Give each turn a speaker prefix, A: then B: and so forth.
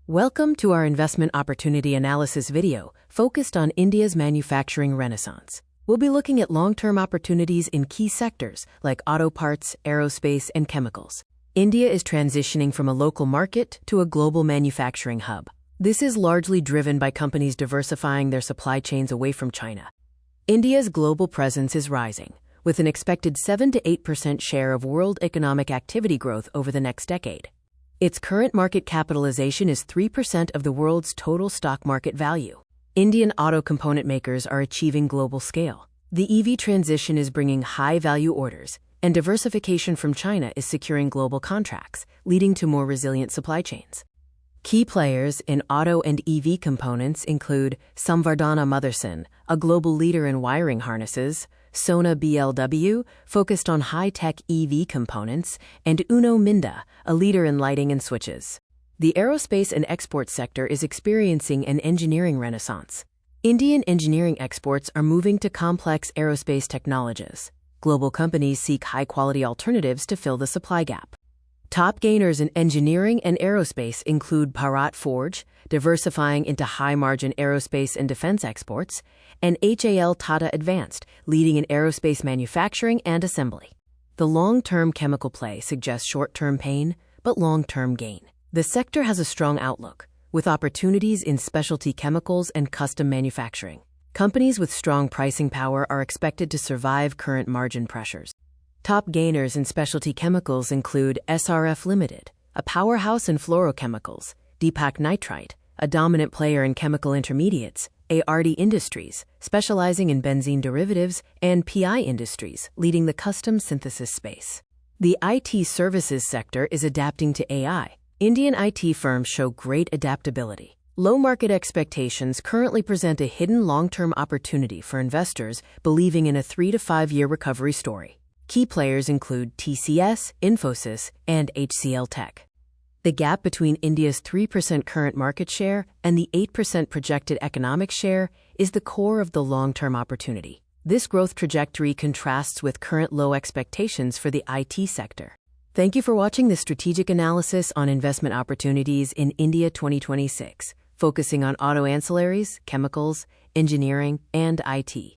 A: Welcome to our investment opportunity analysis video focused on India's manufacturing renaissance. We'll be looking at long-term opportunities in key sectors like auto parts, aerospace, and chemicals. India is transitioning from a local market to a global manufacturing hub. This is largely driven by companies diversifying their supply chains away from China. India's global presence is rising, with an expected 7 to 8% share of world economic activity growth over the next decade. Its current market capitalization is 3% of the world's total stock market value. Indian auto component makers are achieving global scale. The EV transition is bringing high-value orders, and diversification from China is securing global contracts, leading to more resilient supply chains. Key players in auto and EV components include Samvardhana Motherson, a global leader in wiring harnesses, Sona BLW, focused on high-tech EV components, and Uno Minda, a leader in lighting and switches. The aerospace and export sector is experiencing an engineering renaissance. Indian engineering exports are moving to complex aerospace technologies. Global companies seek high-quality alternatives to fill the supply gap. Top gainers in engineering and aerospace include Bharat Forge, diversifying into high-margin aerospace and defense exports, and HAL Tata Advanced, leading in aerospace manufacturing and assembly. The long-term chemical play suggests short-term pain, but long-term gain. The sector has a strong outlook, with opportunities in specialty chemicals and custom manufacturing. Companies with strong pricing power are expected to survive current margin pressures. Top gainers in specialty chemicals include SRF Limited, a powerhouse in fluorochemicals, Deepak Nitrite, a dominant player in chemical intermediates, ARD Industries, specializing in benzene derivatives, and PI Industries, leading the custom synthesis space. The IT services sector is adapting to AI. Indian IT firms show great adaptability. Low market expectations currently present a hidden long-term opportunity for investors believing in a 3 to 5 year recovery story. Key players include TCS, Infosys, and HCL Tech. The gap between India's 3% current market share and the 8% projected economic share is the core of the long-term opportunity. This growth trajectory contrasts with current low expectations for the IT sector. Thank you for watching this strategic analysis on investment opportunities in India 2026, focusing on auto ancillaries, chemicals, engineering, and IT.